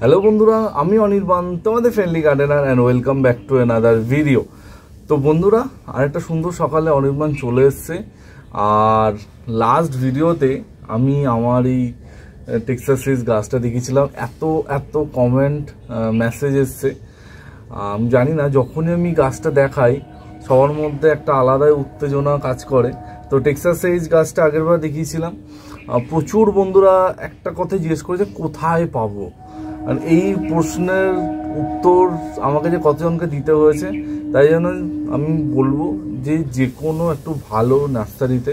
Hello বন্ধুরা, আমি অনির্বাণ, তোমাদের friendly gardener and welcome back to another video. তো বন্ধুরা, আরেকটা সুন্দর সকালে অনির্বাণ চলে এসছে। আর লাস্ট ভিডিওতে আমি আমার এই টেক্সাস সিজ গাছটা দেখেছিলাম, এত কমেন্ট মেসেজ এসছে। আমি জানি না, যখনই আমি গাছটা দেখাই সবার মধ্যে একটা আলাদাই উত্তেজনা কাজ করে। তো টেক্সাস সিজ গাছটা আগেরবার দেখিয়েছিলাম, প্রচুর বন্ধুরা একটা কথা জিজ্ঞেস করেছে কোথায় পাবো। আর এই প্রশ্নের উত্তর আমাকে যে কতজনকে দিতে হয়েছে, তাই জন্য আমি বলবো যে কোনো একটু ভালো নার্সারিতে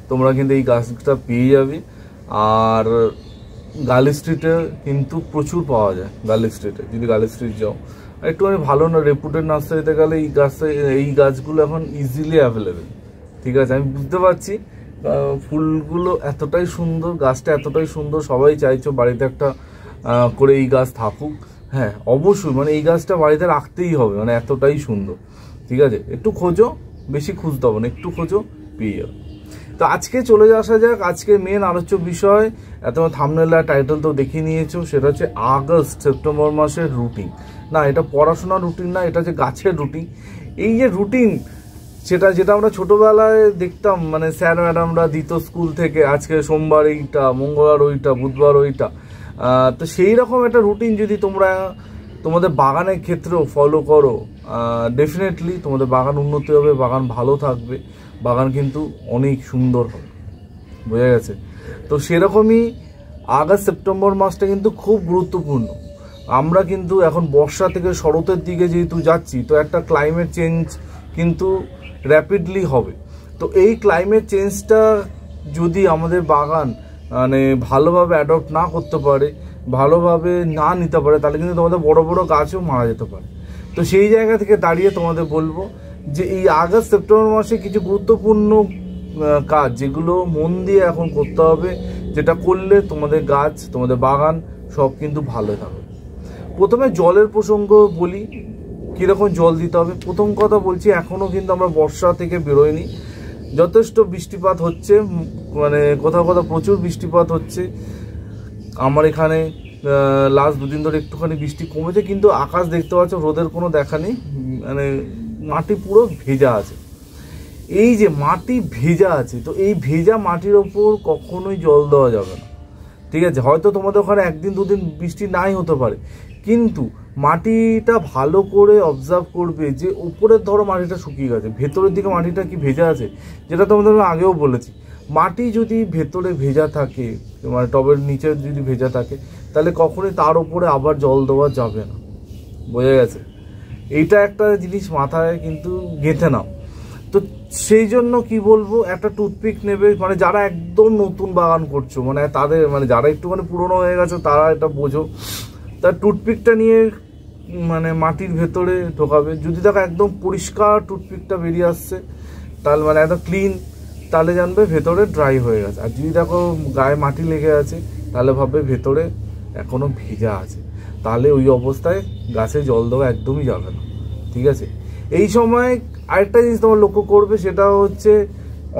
তোমরা কিন্তু এই গাছটা পেয়ে যাবে। আর গার্লি স্ট্রিটে কিন্তু প্রচুর পাওয়া যায়। গার্লি স্ট্রিটে যদি গার্লি স্ট্রিট যাও, একটুখানি ভালো না রেপুটেড নার্সারিতে গেলে এই গাছগুলো এখন ইজিলি অ্যাভেলেবেল। ঠিক আছে, আমি বুঝতে পারছি ফুলগুলো এতটাই সুন্দর, গাছটা এতটাই সুন্দর, সবাই চাইছো বাড়িতে একটা করে এই গাছ থাকুক। হ্যাঁ অবশ্যই, মানে এই গাছটা বাড়িতে রাখতেই হবে, মানে এতটাই সুন্দর। ঠিক আছে, একটু খোঁজো, বেশি খুঁজতে হবে না, একটু খোঁজো, পেয়ে যাবে। তো আজকে চলে আসা যাক, আজকে মেন আলোচ্য বিষয়, এত থাম্বনেল আর টাইটেল তো দেখিয়ে নিয়েছো, সেটা হচ্ছে আগস্ট সেপ্টেম্বর মাসের রুটিন। না, এটা পড়াশোনার রুটিন না, এটা হচ্ছে গাছের রুটিন। এই যে রুটিন, যেটা আমরা ছোটবেলায় দেখতাম, মানে স্যার ম্যাডামরা দিত স্কুল থেকে, আজকে সোমবার এইটা, মঙ্গলবার ওইটা, বুধবার ওইটা। তো সেই রকম একটা রুটিন যদি তোমরা তোমাদের বাগানের ক্ষেত্রেও ফলো করো, ডেফিনেটলি তোমাদের বাগান উন্নতি হবে, বাগান ভালো থাকবে, বাগান কিন্তু অনেক সুন্দর হবে। বোঝা গেছে? তো সেরকমই আগস্ট সেপ্টেম্বর মাসটা কিন্তু খুব গুরুত্বপূর্ণ। আমরা কিন্তু এখন বর্ষা থেকে শরতের দিকে যেহেতু যাচ্ছি, তো একটা ক্লাইমেট চেঞ্জ কিন্তু র্যাপিডলি হবে। তো এই ক্লাইমেট চেঞ্জটা যদি আমাদের বাগান মানে ভালোভাবে অ্যাডপ্ট না করতে পারে, ভালোভাবে না নিতে পারে, তাহলে কিন্তু তোমাদের বড় বড় গাছও মারা যেতে পারে। তো সেই জায়গা থেকে দাঁড়িয়ে তোমাদের বলবো যে এই আগস্ট সেপ্টেম্বর মাসে কিছু গুরুত্বপূর্ণ কাজ যেগুলো মন দিয়ে এখন করতে হবে, যেটা করলে তোমাদের গাছ, তোমাদের বাগান সব কিন্তু ভালো থাকবে। প্রথমে জলের প্রসঙ্গ বলি, কীরকম জল দিতে হবে। প্রথম কথা বলছি, এখনও কিন্তু আমরা বর্ষা থেকে বেরোয়নি, যথেষ্ট বৃষ্টিপাত হচ্ছে, মানে কোথাও কোথাও প্রচুর বৃষ্টিপাত হচ্ছে। আমার এখানে লাস্ট দুদিন ধরে একটুখানি বৃষ্টি কমেছে, কিন্তু আকাশ দেখতে পাচ্ছ রোদের কোনো দেখা নেই, মানে মাটি পুরো ভেজা আছে। এই যে মাটি ভেজা আছে, তো এই ভেজা মাটির ওপর কখনোই জল দেওয়া যাবে না। ঠিক আছে, হয়তো তোমাদের ওখানে একদিন দুদিন বৃষ্টি নাই হতে পারে, কিন্তু মাটিটা ভালো করে অবজার্ভ করবে যে উপরের ধরো মাটিটা শুকিয়ে গেছে, ভেতরের দিকে মাটিটা কি ভেজা আছে। যেটা তোমাদের আগেও বলেছি, মাটি যদি ভেতরে ভেজা থাকে, মানে টবের নিচে যদি ভেজা থাকে, তাহলে কখনোই তার উপরে আবার জল দেওয়া যাবে না। বোঝা গেছে? এইটা একটা জিনিস মাথায় কিন্তু গেঁথে নাও। তো সেই জন্য কি বলবো, একটা টুথপিক নেবে, মানে যারা একদম নতুন বাগান করছো, মানে তাদের, মানে যারা একটুখানি পুরনো হয়ে গেছে তারা এটা বোঝো, তার টুথপিকটা নিয়ে মানে মাটির ভেতরে ঢোকাবে। যদি দেখো একদম পরিষ্কার টুথপিকটা বেরিয়ে আসছে, তাহলে মানে একদম ক্লিন, তাহলে জানবে ভেতরে ড্রাই হয়ে গেছে। আর যদি দেখো গায়ে মাটি লেগে আছে, তাহলে ভাববে ভেতরে এখনও ভেজা আছে, তাহলে ওই অবস্থায় গাছে জল দেওয়া একদমই যাবে না। ঠিক আছে, এই সময় আরেকটা জিনিস তোমার লক্ষ্য করবে, সেটা হচ্ছে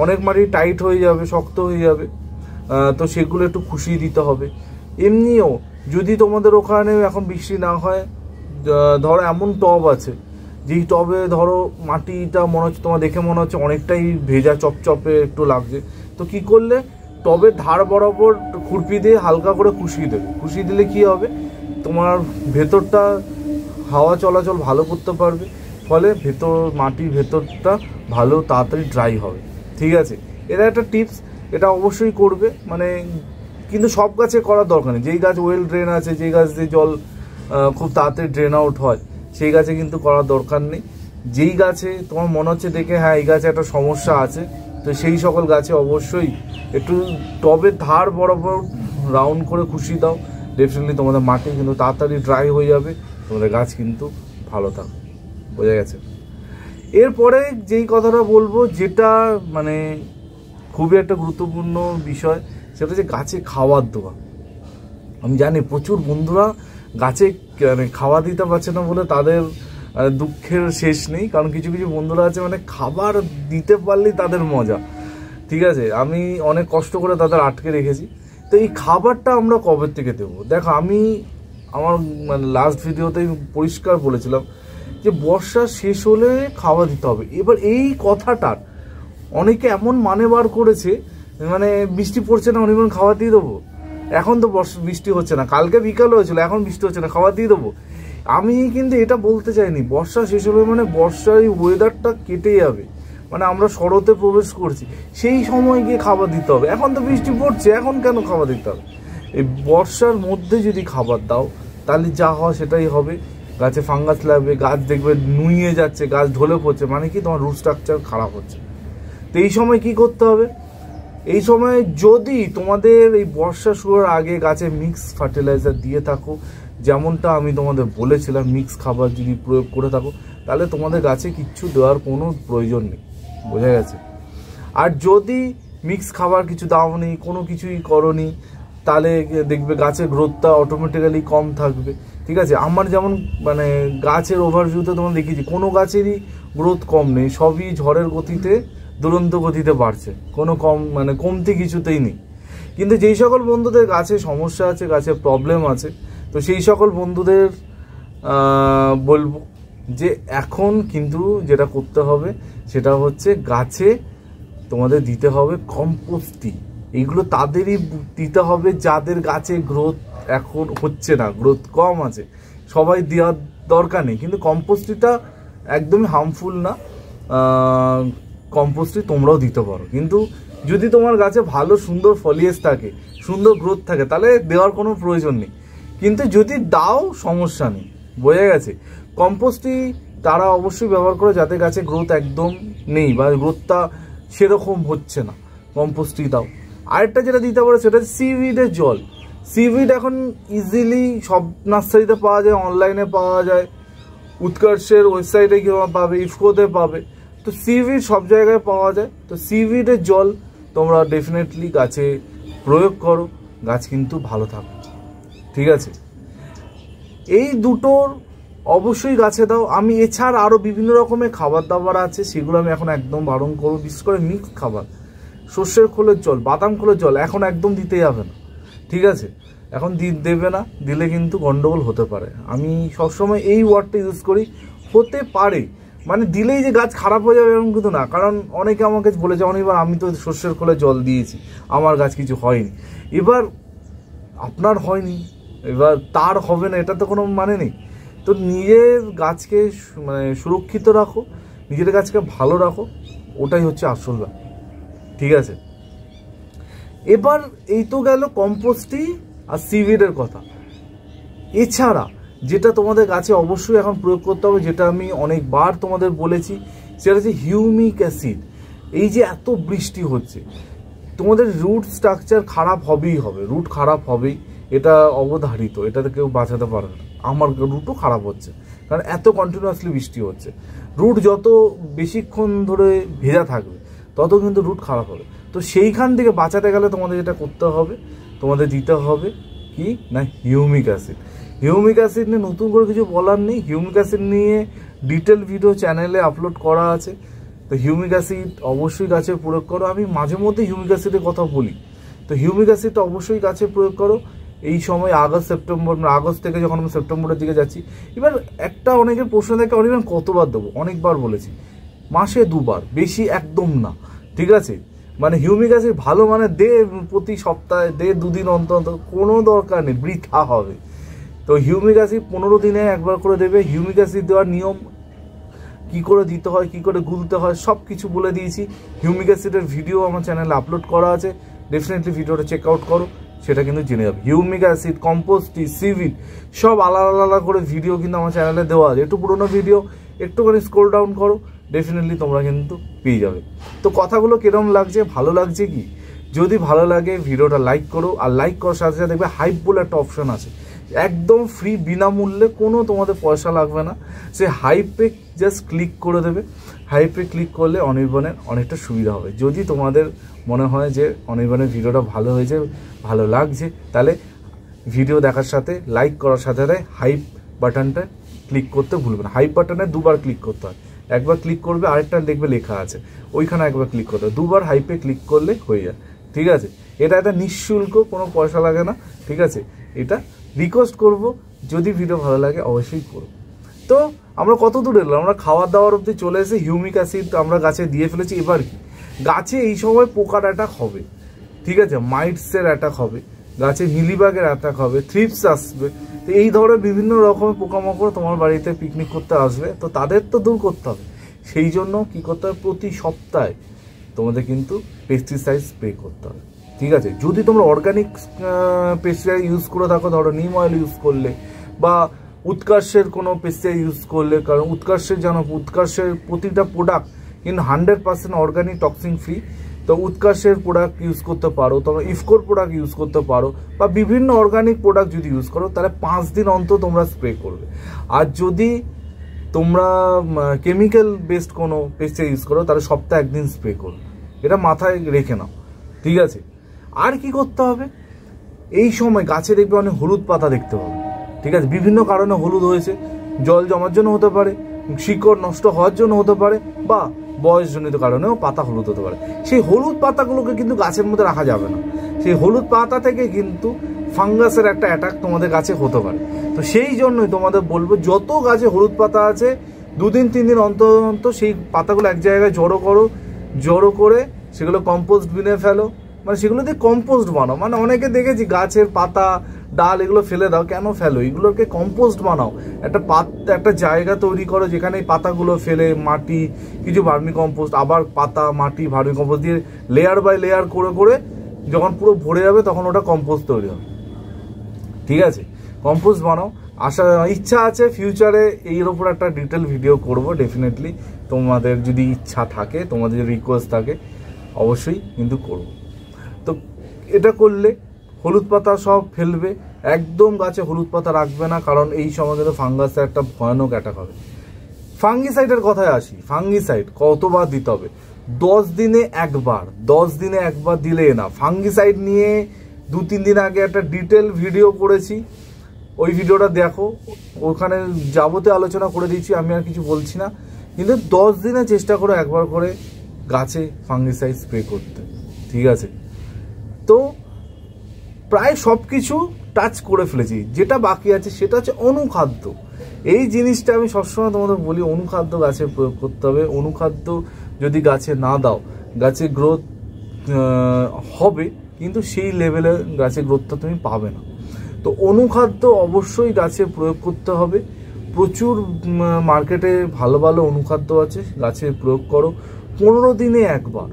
অনেক মাটি টাইট হয়ে যাবে, শক্ত হয়ে যাবে, তো সেগুলো একটু খুশিয়ে দিতে হবে। এমনিও যদি তোমাদের ওখানে এখন বৃষ্টি না হয়, ধরো এমন টব আছে যেই টবে ধরো মাটিটা মনে হচ্ছে, তোমার দেখে মনে হচ্ছে অনেকটাই ভেজা, চপচপে একটু লাগছে, তো কি করলে টবের ধার বরাবর খুরপি দিয়ে হালকা করে খুশিয়ে দেবে। খুশিয়ে দিলে কি হবে, তোমার ভেতরটা হাওয়া চলাচল ভালো করতে পারবে, ফলে মাটির ভেতরটা ভালো তাড়াতাড়ি ড্রাই হবে। ঠিক আছে, এটা একটা টিপস, এটা অবশ্যই করবে। মানে কিন্তু সব গাছে করার দরকার নেই। যেই গাছ ওয়েল ড্রেন আছে, যেই গাছ দিয়ে জল খুব তাড়াতাড়ি ড্রেন আউট হয়, সেই গাছে কিন্তু করার দরকার নেই। যেই গাছে তোমার মনে হচ্ছে দেখে হ্যাঁ এই গাছে একটা সমস্যা আছে, তো সেই সকল গাছে অবশ্যই একটু টবের ধার বরাবর রাউন্ড করে খুশি দাও, ডেফিনেটলি তোমাদের মাটি কিন্তু তাড়াতাড়ি ড্রাই হয়ে যাবে, তোমাদের গাছ কিন্তু ভালো থাকবে। বোঝা গেছে? এরপরে যেই কথাটা বলবো, যেটা মানে খুবই একটা গুরুত্বপূর্ণ বিষয়, সেটা হচ্ছে গাছে খাবার দেওয়া। আমি জানি প্রচুর বন্ধুরা গাছে মানে খাওয়া দিতে পারছে না বলে তাদের দুঃখের শেষ নেই, কারণ কিছু কিছু বন্ধুরা আছে মানে খাবার দিতে পারলেই তাদের মজা। ঠিক আছে, আমি অনেক কষ্ট করে তাদের আটকে রেখেছি। তো এই খাবারটা আমরা কবে থেকে দেবো? দেখো, আমার মানে লাস্ট ভিডিওতেই পরিষ্কার বলেছিলাম যে বর্ষা শেষ হলে খাওয়া দিতে হবে। এবার এই কথাটার অনেকে এমন মানে বার করেছে, মানে বৃষ্টি পড়ছে না অনির্বাণ খাওয়া দিয়ে দেবো, এখন তো বৃষ্টি হচ্ছে না, কালকে বিকাল হয়েছিল, এখন বৃষ্টি হচ্ছে না, খাওয়া দিয়ে দেবো। আমি কিন্তু এটা বলতে চাইনি বর্ষা শেষ হবে মানে বর্ষার এই ওয়েদারটা কেটে যাবে, মানে আমরা শরতে প্রবেশ করছি, সেই সময় গিয়ে খাবার দিতে হবে। এখন তো বৃষ্টি পড়ছে, এখন কেন খাবার দিতে হবে? এই বর্ষার মধ্যে যদি খাবার দাও তাহলে যা হয় সেটাই হবে, গাছে ফাঙ্গাস লাগবে, গাছ দেখবে নুইয়ে যাচ্ছে, গাছ ঢলে পড়ছে, মানে কি তোমার রুট স্ট্রাকচার খারাপ হচ্ছে। তো এই সময় কি করতে হবে? এই সময় যদি তোমাদের এই বর্ষা শুরুর আগে গাছে মিক্স ফার্টিলাইজার দিয়ে থাকো, যেমনটা আমি তোমাদের বলেছিলাম, মিক্স খাবার যদি প্রয়োগ করে থাকো, তাহলে তোমাদের গাছে কিচ্ছু দেওয়ার কোনো প্রয়োজন নেই, বোঝা গেছে? আর যদি মিক্স খাবার কিছু দাওনি, কোনো কিছুই করনি, তাহলে দেখবে গাছের গ্রোথটা অটোমেটিক্যালি কম থাকবে, ঠিক আছে? আমার যেমন মানে গাছের ওভারভিউতে তোমার দেখিয়েছি কোনো গাছেরই গ্রোথ কম নেই, সবই ঝড়ের গতিতে দুরন্ত গতিতে বাড়ছে, কোনো মানে কমতি কিছুতেই নেই। কিন্তু যেই সকল বন্ধুদের গাছে সমস্যা আছে, গাছে প্রবলেম আছে, তো সেই সকল বন্ধুদের বলবো যে এখন কিন্তু যেটা করতে হবে সেটা হচ্ছে গাছে তোমাদের দিতে হবে কম্পোস্টই। এইগুলো তাদেরই দিতে হবে যাদের গাছে গ্রোথ এখন হচ্ছে না, গ্রোথ কম আছে, সবাই দেওয়ার দরকার নেই। কিন্তু কম্পোস্টটা একদমই হার্মফুল না, কম্পোস্টই তোমরাও দিতে পারো। কিন্তু যদি তোমার গাছে ভালো সুন্দর ফলিয়েজ থাকে, সুন্দর গ্রোথ থাকে, তাহলে দেওয়ার কোনো প্রয়োজন নেই। কিন্তু যদি দাও সমস্যা নেই, বোঝা গেছে? কম্পোস্টই তারা অবশ্যই ব্যবহার করে যাতে গাছে গ্রোথ একদম নেই বা গ্রোথটা সেরকম হচ্ছে না, কম্পোস্টই দাও। আরেকটা যেটা দিতে পারো সেটা হচ্ছে সিউইডের জল। সিউইড এখন ইজিলি সব নার্সারিতে পাওয়া যায়, অনলাইনে পাওয়া যায়, উৎকর্ষের ওয়েবসাইটে কেউ পাবে, ইফকোতে পাবে, তো সিউইড সব জায়গায় পাওয়া যায়। তো সিউইডের জল তোমরা ডেফিনেটলি গাছে প্রয়োগ করো, গাছ কিন্তু ভালো থাকবে, ঠিক আছে? এই দুটোর অবশ্যই গাছে দাও। আমি এছাড়া আরও বিভিন্ন রকমের খাবার দাবার আছে, সেগুলো আমি এখন একদম বারণ করবো। বিশেষ করে মিক্স খাবার, সর্ষের খোলের জল, বাদাম খোলের জল এখন একদম দিতে যাবে না, ঠিক আছে? এখন দেবে না, দিলে কিন্তু গন্ডগোল হতে পারে। আমি সবসময় এই ওয়ার্ডটা ইউজ করি, হতে পারে, মানে দিলেই যে গাছ খারাপ হয়ে যাবে এরকম কিন্তু না। কারণ অনেকে আমাকে বলেছে অনেকবার আমি তো সর্ষের খোলে জল দিয়েছি, আমার গাছ কিছু হয়নি। এবার আপনার হয়নি, এবার তার হবে না, এটা তো কোনো মানে নেই। তো নিজের গাছকে মানে সুরক্ষিত রাখো, নিজের গাছকে ভালো রাখো, ওটাই হচ্ছে আসল ব্যাপার, ঠিক আছে? এবার এই তো গেল কম্পোস্টই আর সিউইডের কথা। এছাড়া যেটা তোমাদের গাছে অবশ্যই এখন প্রয়োগ করতে হবে, যেটা আমি অনেকবার তোমাদের বলেছি, সেটা হচ্ছে হিউমিক অ্যাসিড। এই যে এত বৃষ্টি হচ্ছে, তোমাদের রুট স্ট্রাকচার খারাপ হবেই হবে, রুট খারাপ হবেই, এটা অবধারিত, এটাতে কেউ বাঁচাতে পারবে না। আমার রুটও খারাপ হচ্ছে, কারণ এত কন্টিনিউয়াসলি বৃষ্টি হচ্ছে। রুট যত বেশিক্ষণ ধরে ভেজা থাকবে তত কিন্তু রুট খারাপ হবে। তো সেইখান থেকে বাঁচাতে গেলে তোমাদের যেটা করতে হবে, তোমাদের দিতে হবে কি না হিউমিক অ্যাসিড। হিউমিক অ্যাসিড নিয়ে নতুন করে কিছু বলার নেই, হিউমিক অ্যাসিড নিয়ে ডিটেল ভিডিও চ্যানেলে আপলোড করা আছে। তো হিউমিক অ্যাসিড অবশ্যই গাছে প্রয়োগ করো। আমি মাঝে মধ্যে হিউমিক অ্যাসিডের কথা বলি, তো হিউমিক অ্যাসিডটা অবশ্যই গাছে প্রয়োগ করো। এই সময় আগস্ট সেপ্টেম্বর, আগস্ট থেকে যখন আমি সেপ্টেম্বরের দিকে যাচ্ছি। এবার একটা অনেকের প্রশ্ন থাকে অনেকবার কতবার দেবো, অনেকবার বলেছি মাসে 2 বার, বেশি একদম না, ঠিক আছে? মানে হিউমিক অ্যাসিড ভালো মানে দে প্রতি সপ্তাহে, দে 2 দিন অন্তর, কোনো দরকার নেই, বৃথা হবে। তো হিউমিক অ্যাসিড 15 দিনে একবার করে দেবে। হিউমিক অ্যাসিড দেওয়ার নিয়ম কি করে দিতে হয়, কি করে গুলতে হয়, সব কিছু বলে দিয়েছি। হিউমিক অ্যাসিডের ভিডিও আমার চ্যানেলে আপলোড করা আছে, ডেফিনেটলি ভিডিওটা চেক আউট করো, সেটা কিন্তু জেনে যাবে। হিউমিক অ্যাসিড, কম্পোস্ট, সিউইড সব আলাদা আলাদা করে ভিডিও কিন্তু আমার চ্যানেলে দেওয়া আছে। একটু পুরোনো ভিডিও, একটুখানি স্ক্রল ডাউন করো, ডেফিনেটলি তোমরা কিন্তু পেয়ে যাবে। তো কথাগুলো কিরকম লাগছে, ভালো লাগছে কি? যদি ভালো লাগে ভিডিওটা লাইক করো, আর লাইক করার সাথে সাথে দেখবে হাইপ বলে একটা অপশন আছে, একদম ফ্রি, বিনামূল্যে, কোনো তোমাদের পয়সা লাগবে না। সে হাইপে জাস্ট ক্লিক করে দেবে। হাইপে ক্লিক করলে অনির্বাণের অনেকটা সুবিধা হবে। যদি তোমাদের মনে হয় যে অনির্বাণের ভিডিওটা ভালো হয়েছে, ভালো লাগছে, তাহলে ভিডিও দেখার সাথে লাইক করার সাথে সাথে হাইপ বাটনটা ক্লিক করতে ভুলবে না। হাইপ বাটনে 2 বার ক্লিক করতে হয়, একবার ক্লিক করবে, আরেকটা দেখবে লেখা আছে, ওইখানে একবার ক্লিক করতে হয়, 2 বার হাইপে ক্লিক করলে হয়ে যায়, ঠিক আছে? এটা একটা নিঃশুল্ক, কোনো পয়সা লাগে না, ঠিক আছে? এটা রিকোয়েস্ট করব যদি ভিডিও ভালো লাগে অবশ্যই করো। তো আমরা কত দূর এলাম, আমরা খাওয়ার দাওয়ার অবধি চলে এসে হিউমিক অ্যাসিড আমরা গাছে দিয়ে ফেলেছি। এবার কি গাছে এই সময় পোকার অ্যাটাক হবে, ঠিক আছে, মাইটসের অ্যাটাক হবে, গাছে মিলিবাগের অ্যাটাক হবে, থ্রিপস আসবে। তো এই ধরনের বিভিন্ন রকমের পোকামাকড় তোমার বাড়িতে পিকনিক করতে আসবে, তো তাদের তো দূর করতে হবে। সেই জন্য কী করতে হবে, প্রতি সপ্তাহে তোমাদের কিন্তু পেস্টিসাইড স্প্রে করতে হবে, ঠিক আছে। যদি তোমরা অর্গানিক পেস্টিসাইড ইউজ করে থাকো, ধরো নিম অয়েল ইউজ করলে বা উৎকর্ষের কোনো পেস্টিসাইড ইউজ করলে, কারণ উৎকর্ষের জানো উৎকর্ষের প্রতিটা প্রোডাক্ট কিন্তু 100% অর্গানিক টক্সিন ফ্রি। তো উৎকর্ষের প্রোডাক্ট ইউজ করতে পারো, তোমরা ইফকোর প্রোডাক্ট ইউজ করতে পারো, বা বিভিন্ন অর্গানিক প্রোডাক্ট যদি ইউজ করো তাহলে 5 দিন অন্তর তোমরা স্প্রে করবে। আর যদি তোমরা কেমিক্যাল বেসড কোনো পেস্টিসাইড ইউজ করো তাহলে সপ্তাহে 1 দিন স্প্রে করো। এটা মাথায় রেখে নাও, ঠিক আছে। আর কি করতে হবে, এই সময় গাছে দেখবে অনেক হলুদ পাতা দেখতে পাবে, ঠিক আছে। বিভিন্ন কারণে হলুদ হয়েছে, জল জমার জন্য হতে পারে, শিকড় নষ্ট হওয়ার জন্য হতে পারে, বা বয়সজনিত কারণেও পাতা হলুদ হতে পারে। সেই হলুদ পাতাগুলোকে কিন্তু গাছের মধ্যে রাখা যাবে না। সেই হলুদ পাতা থেকে কিন্তু ফাঙ্গাসের একটা অ্যাটাক তোমাদের গাছে হতে পারে। তো সেই জন্যই তোমাদের বলবো, যত গাছে হলুদ পাতা আছে 2 দিন 3 দিন অন্তর অন্তর সেই পাতাগুলো এক জায়গায় জড়ো করো, জড়ো করে সেগুলো কম্পোস্ট বিনে ফেলো, মানে সেগুলো দিয়ে কম্পোস্ট বানাও। মানে অনেকে দেখেছি গাছের পাতা ডাল এগুলো ফেলে দাও, কেন ফেলো, এগুলোকে কম্পোস্ট বানাও। একটা জায়গা তৈরি করো যেখানে এই পাতাগুলো ফেলে মাটি, কিছু ভার্মি কম্পোস্ট, আবার পাতা মাটি ভার্মি কম্পোস্ট দিয়ে লেয়ার বাই লেয়ার করে করে যখন পুরো ভরে যাবে তখন ওটা কম্পোস্ট তৈরি হবে, ঠিক আছে। কম্পোস্ট বানাও। ইচ্ছা আছে ফিউচারে এর ওপর একটা ডিটেল ভিডিও করব ডেফিনেটলি। তোমাদের যদি ইচ্ছা থাকে, তোমাদের যদি রিকোয়েস্ট থাকে অবশ্যই কিন্তু করব। তো এটা করলে হলুদ পাতা সব ফেলবে, একদম গাছে হলুদ পাতা রাখবে না, কারণ এই সময় কিন্তু ফাঙ্গাসের একটা ভয়ানক অ্যাটাক হবে। ফাঙ্গিসাইডের কথায় আসি, ফাঙ্গিসাইড কতবার দিতে হবে, 10 দিনে একবার, 10 দিনে একবার দিলে না। ফাঙ্গিসাইড নিয়ে 2-3 দিন আগে একটা ডিটেল ভিডিও করেছি, ওই ভিডিওটা দেখো, ওখানে যাবতীয় আলোচনা করে দিয়েছি, আমি আর কিছু বলছি না। কিন্তু 10 দিনে চেষ্টা করো একবার করে গাছে ফাঙ্গিসাইড স্প্রে করতে, ঠিক আছে। তো প্রায় সব কিছু টাচ করে ফেলেছি, যেটা বাকি আছে সেটা হচ্ছে অনুখাদ্য। এই জিনিসটা আমি সবসময় তোমাদের বলি, অনুখাদ্য গাছে প্রয়োগ করতে হবে। অনুখাদ্য যদি গাছে না দাও, গাছের গ্রোথ হবে কিন্তু সেই লেভেলে গাছের গ্রোথটা তুমি পাবে না। তো অনুখাদ্য অবশ্যই গাছে প্রয়োগ করতে হবে। প্রচুর মার্কেটে ভালো ভালো অনুখাদ্য আছে, গাছে প্রয়োগ করো। 15 দিনে একবার।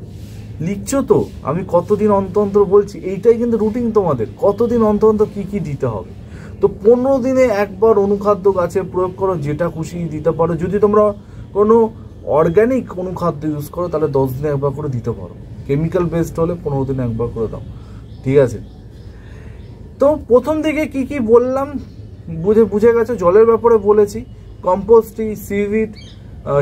লিখছো তো, আমি কতদিন অন্তর অন্তর বলছি, এইটাই কিন্তু রুটিন তোমাদের, কতদিন অন্তর অন্তর কী কী দিতে হবে। তো 15 দিনে একবার অনুখাদ্য গাছে প্রয়োগ করো, যেটা খুশি দিতে পারো। যদি তোমরা কোনো অর্গ্যানিক অনুখাদ্য ইউজ করো তাহলে 10 দিনে একবার করে দিতে পারো। কেমিক্যাল বেসড হলে 15 দিনে একবার করে দাও, ঠিক আছে। তো প্রথম দিকে কি কি বললাম বুঝে গেছে। জলের ব্যাপারে বলেছি, কম্পোস্টিং, সিভিড,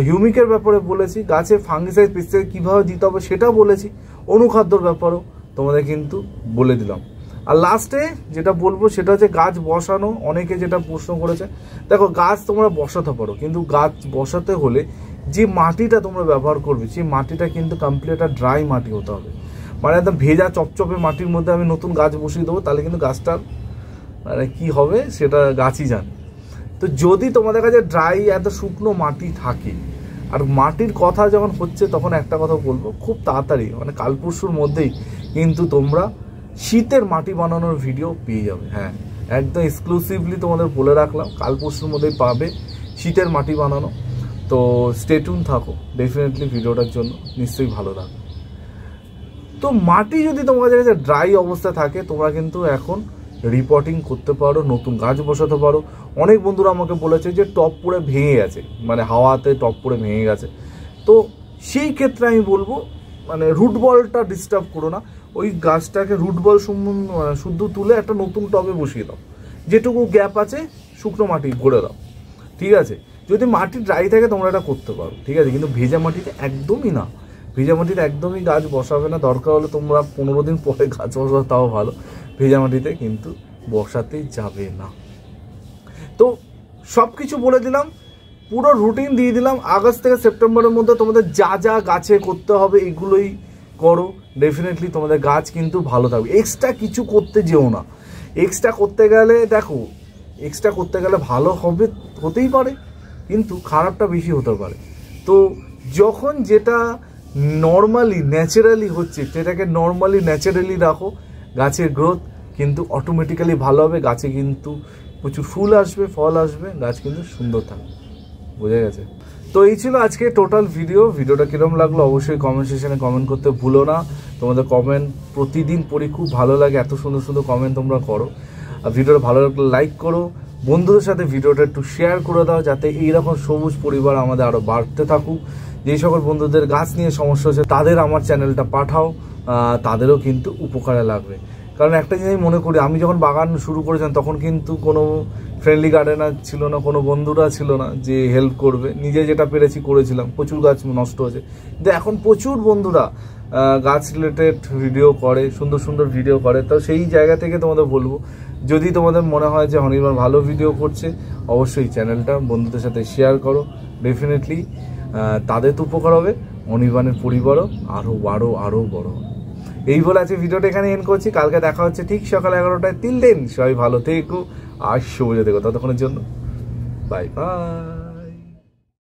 হিউমিকের ব্যাপারে বলেছি, গাছে ফাঙ্গিসাইড পেস্টিসাইড কীভাবে দিতে হবে সেটা বলেছি, অনুখাদ্যর ব্যাপারেও তোমাদের কিন্তু বলে দিলাম। আর লাস্টে যেটা বলবো সেটা হচ্ছে গাছ বসানো। অনেকে যেটা প্রশ্ন করেছে, দেখো গাছ তোমরা বসাতে পারো, কিন্তু গাছ বসাতে হলে যে মাটিটা তোমরা ব্যবহার করবে সেই মাটিটা কিন্তু কমপ্লিট একটা ড্রাই মাটি হতে হবে। মানে একদম ভেজা চপচপে মাটির মধ্যে আমি নতুন গাছ বসিয়ে দেবো তাহলে কিন্তু গাছটার মানে কী হবে সেটা গাছই জানে। তো যদি তোমাদের কাছে ড্রাই এত শুকনো মাটি থাকে, আর মাটির কথা যখন হচ্ছে তখন একটা কথা বলবো, খুব তাড়াতাড়ি মানে কাল পরশুর মধ্যেই কিন্তু তোমরা শীতের মাটি বানানোর ভিডিও পেয়ে যাবে। হ্যাঁ, একদম এক্সক্লুসিভলি তোমাদের বলে রাখলাম, কাল পরশুর মধ্যেই পাবে শীতের মাটি বানানো। তো স্টে টিউন থাকো ডেফিনেটলি ভিডিওটার জন্য, নিশ্চয়ই ভালো লাগবে। তো মাটি যদি তোমাদের কাছে ড্রাই অবস্থা থাকে তোমরা কিন্তু এখন রিপোর্টিং করতে পারো, নতুন গাছ বসাতে পারো। অনেক বন্ধুরা আমাকে বলেছে যে টপ পড়ে ভেঙে গেছে, মানে হাওয়াতে টপ পড়ে ভেঙে গেছে। তো সেই ক্ষেত্রে আমি বলবো মানে রুট বলটা ডিস্টার্ব করো না, ওই গাছটাকে রুট বল শুদ্ধ তুলে একটা নতুন টবে বসিয়ে দাও, যেটুকু গ্যাপ আছে শুকনো মাটি ভরে দাও, ঠিক আছে। যদি মাটি ড্রাই থাকে তোমরা এটা করতে পারো, ঠিক আছে। কিন্তু ভেজা মাটিতে একদমই না, ভেজা মাটিতে একদমই গাছ বসাবে না। দরকার হলে তোমরা 15 দিন পরে গাছ বসাবে তাও ভালো, ভেজা মাটিতে কিন্তু বসাতে যাবে না। তো সব কিছু বলে দিলাম, পুরো রুটিন দিয়ে দিলাম। আগস্ট থেকে সেপ্টেম্বরের মধ্যে তোমাদের যা যা গাছে করতে হবে এগুলোই করো, ডেফিনেটলি তোমাদের গাছ কিন্তু ভালো থাকবে। এক্সট্রা কিছু করতে যেও না। এক্সট্রা করতে গেলে দেখো এক্সট্রা করতে গেলে ভালো হবে, হতেই পারে, কিন্তু খারাপটা বেশি হতে পারে। তো যখন যেটা নর্মালি ন্যাচারালি হচ্ছে সেটাকে নর্মালি ন্যাচারালি রাখো, গাছের গ্রোথ কিন্তু অটোমেটিক্যালি ভালো হবে, গাছে কিন্তু প্রচুর ফুল আসবে, ফল আসবে, গাছ কিন্তু সুন্দর থাকবে। বোঝা গেছে? তো এই ছিল আজকে টোটাল ভিডিওটা কিরম লাগলো অবশ্যই কমেন্ট সেকশনে কমেন্ট করতে ভুলো না। তোমাদের কমেন্ট প্রতিদিন পড়ি, খুব ভালো লাগে, এত সুন্দর সুন্দর কমেন্ট তোমরা করো। আর ভিডিওটা ভালো লাগলে লাইক করো, বন্ধুদের সাথে ভিডিওটা একটু শেয়ার করে দাও, যাতে এইরকম সবুজ পরিবার আমাদের আরও বাড়তে থাকুক। যেই সকল বন্ধুদের গাছ নিয়ে সমস্যা হচ্ছে তাদের আমার চ্যানেলটা পাঠাও, তাদেরও কিন্তু উপকারে লাগবে। কারণ একটা জিনিস মনে করি, আমি যখন বাগান শুরু করেছিলাম তখন কিন্তু কোনো ফ্রেন্ডলি গার্ডেনার ছিল না, কোনো বন্ধুরা ছিল না যে হেল্প করবে। নিজে যেটা পেরেছি করেছিলাম, প্রচুর গাছ নষ্ট হয়েছে, কিন্তু এখন প্রচুর বন্ধুরা গাছ রিলেটেড ভিডিও করে, সুন্দর সুন্দর ভিডিও করে। তো সেই জায়গা থেকে তোমাদের বলবো, যদি তোমাদের মনে হয় যে অনির্বাণ ভালো ভিডিও করছে, অবশ্যই চ্যানেলটা বন্ধুদের সাথে শেয়ার করো। ডেফিনেটলি তাদের তো উপকার হবে, অনির্বাণের পরিবারও আরও বড়। এই বলে আজকে ভিডিওটা এখানে এন্ড করছি। কালকে দেখা হচ্ছে ঠিক সকাল 11টায়। তিল দিন সবাই ভালো থেকো আর সবুজে থেকো। ততক্ষণের জন্য বাই বাই।